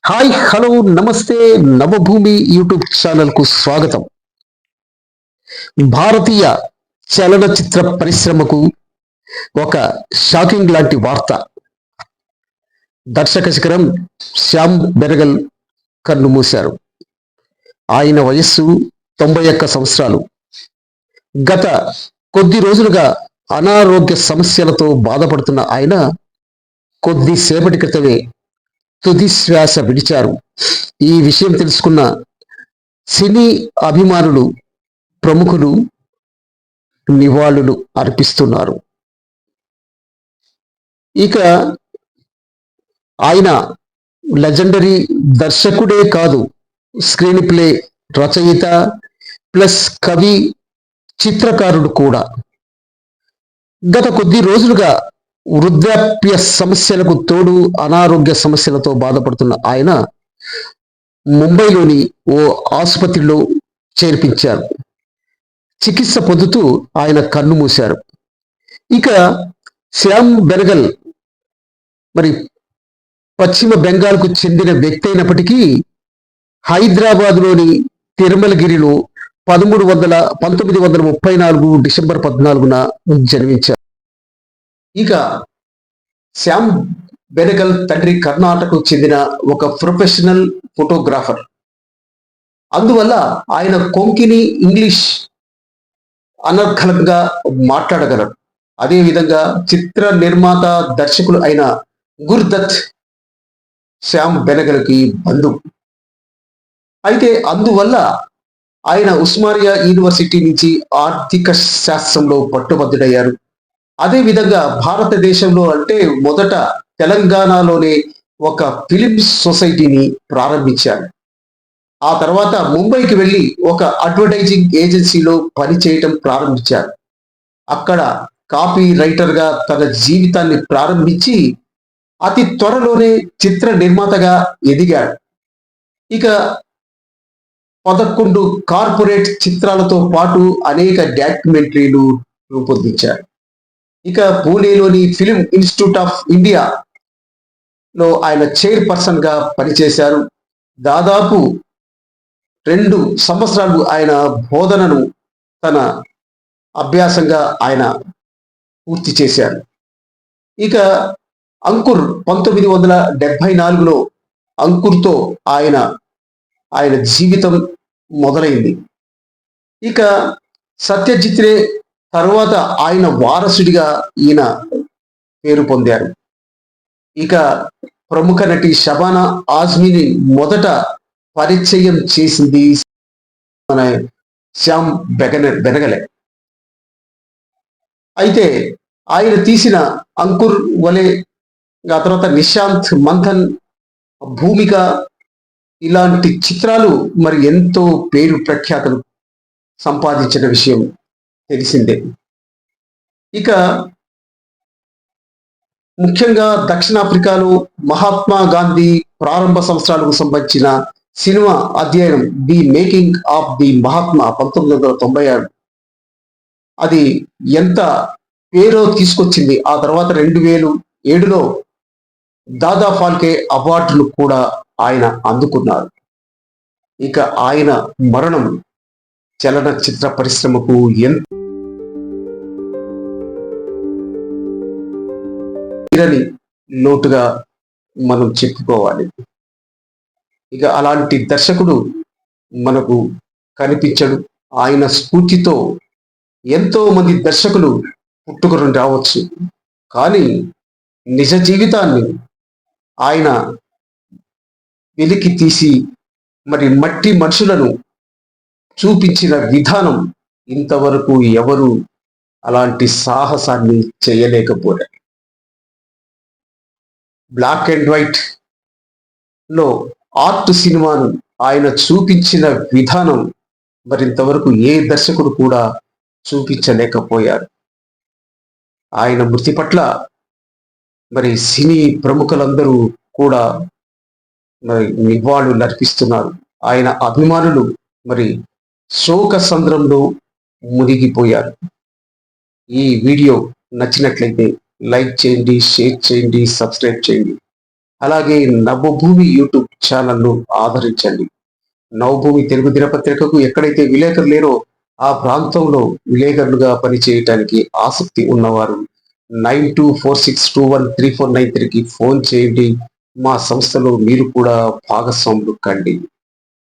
Hi hello నమస్తే Navabhoomi YouTube channel కు స్వాగతం. భారతీయ చలనచిత్ర పరిశ్రమకు ఒక షాకింగ్ లాంటి వార్త. దర్శక శిఖరం శ్యామ్ బెనగల్ కన్నుమూశారు. ఆయన వయస్సు 91 సంవత్సరాలు. గత కొద్ది రోజులుగా అనారోగ్య సమస్యలతో బాధపడుతున్న ఆయన కొద్దిసేపటి క్రితమే తుది శ్వాస విడిచారు. ఈ విషయం తెలుసుకున్న సినీ అభిమానులు, ప్రముఖులు నివాళులు అర్పిస్తున్నారు. ఇక ఆయన లెజెండరీ దర్శకుడే కాదు, స్క్రీన్ ప్లే రచయిత ప్లస్ కవి, చిత్రకారుడు కూడా. గత కొద్ది రోజులుగా వృద్ధాప్య సమస్యలకు తోడు అనారోగ్య సమస్యలతో బాధపడుతున్న ఆయన ముంబైలోని ఓ ఆసుపత్రిలో చేర్పించారు. చికిత్స పొందుతూ ఆయన కన్నుమూశారు. ఇక శ్యామ్ బెనగల్ మరి పశ్చిమ బెంగాల్కు చెందిన వ్యక్తి అయినప్పటికీ హైదరాబాద్లోని తిరుమలగిరిలో 1934 డిసెంబర్ 14న జన్మించారు. ఇక శ్యామ్ బెనగల్ తండ్రి కర్ణాటకకు చెందిన ఒక ప్రొఫెషనల్ ఫోటోగ్రాఫర్. అందువల్ల ఆయన కొంకిని, ఇంగ్లీష్ అనర్గళంగా మాట్లాడగలరు. అదేవిధంగా చిత్ర నిర్మాత, దర్శకులు అయిన గురుదత్ శ్యామ్ బెనగల్కి బంధువు. అయితే అందువల్ల ఆయన ఉస్మానియా యూనివర్సిటీ నుంచి ఆర్థిక శాస్త్రంలో పట్టుబద్దుడయ్యారు. అదేవిధంగా భారతదేశంలో అంటే మొదట తెలంగాణలోనే ఒక ఫిలిం సొసైటీని ప్రారంభించారు. ఆ తర్వాత ముంబైకి వెళ్ళి ఒక అడ్వర్టైజింగ్ ఏజెన్సీలో పనిచేయటం ప్రారంభించారు. అక్కడ కాపీ రైటర్గా తన జీవితాన్ని ప్రారంభించి అతి త్వరలోనే చిత్ర నిర్మాతగా ఎదిగాడు. ఇక 11 కార్పొరేట్ చిత్రాలతో పాటు అనేక డాక్యుమెంటరీలు రూపొందించారు. ఇక పూణేలోని ఫిలిం ఇన్స్టిట్యూట్ ఆఫ్ ఇండియాలో ఆయన చైర్పర్సన్ గా పనిచేశారు. దాదాపు 2 సంవత్సరాలు ఆయన బోధనను తన అభ్యాసంగా ఆయన పూర్తి చేశారు. ఇక అంకుర్ 1974లో అంకుర్తో ఆయన జీవితం మొదలైంది. ఇక సత్యజిత్ రే తర్వాత ఆయన వారసుడిగా ఈయన పేరు పొందారు. ఇక ప్రముఖ నటి షబానా ఆజ్మీని మొదట పరిచయం చేసింది మన శ్యామ్ బెనగలే. అయితే ఆయన తీసిన అంకుర్ వలే, ఆ తర్వాత నిశాంత్, మంథన్, భూమిక ఇలాంటి చిత్రాలు మరి ఎంతో పేరు ప్రఖ్యాతులు సంపాదించిన విషయం తెలిసిందే. ఇక ముఖ్యంగా దక్షిణాఫ్రికాలో మహాత్మా గాంధీ ప్రారంభ సంవత్సరాలకు సంబంధించిన సినిమా అధ్యయనం the making of the Mahatma 1996 అది ఎంత పేరో తీసుకొచ్చింది. ఆ తర్వాత 2007లో దాదా ఫాల్కే అవార్డులు కూడా ఆయన అందుకున్నారు. ఇక ఆయన మరణం చలనచిత్ర పరిశ్రమకు ఎంత తీరని లోటుగా మనం చెప్పుకోవాలి. ఇక అలాంటి దర్శకుడు మనకు కనిపించడు. ఆయన స్ఫూర్తితో ఎంతో మంది దర్శకులు పుట్టుకొని రావచ్చు, కానీ నిజ జీవితాన్ని ఆయన వెలికి తీసి మరి మట్టి మనుషులను చూపించిన విధానం ఇంతవరకు ఎవరు అలాంటి సాహసాన్ని చేయలేకపోయారు. బ్లాక్ అండ్ వైట్ లో ఆర్ట్ సినిమాను ఆయన చూపించిన విధానం మరింతవరకు ఏ దర్శకుడు కూడా చూపించలేకపోయారు. ఆయన మృతి పట్ల మరి సినీ ప్రముఖులందరూ కూడా మరి నివాళులు అర్పిస్తున్నారు. ఆయన అభిమానులు మరి శోక సంద్రంలో మునిగిపోయారు. ఈ వీడియో నచ్చినట్లయితే లైక్ చేయండి, షేర్ చేయండి, సబ్స్క్రైబ్ చేయండి. అలాగే నవభూమి యూట్యూబ్ ఛానల్ను ఆదరించండి. నవభూమి తెలుగు దినపత్రికకు ఎక్కడైతే విలేకరులు లేరో ఆ ప్రాంతంలో విలేకరులుగా పనిచేయటానికి ఆసక్తి ఉన్నవారు 9246213493కి ఫోన్ చేయండి. మా సంస్థలో మీరు కూడా భాగస్వాములు కండి.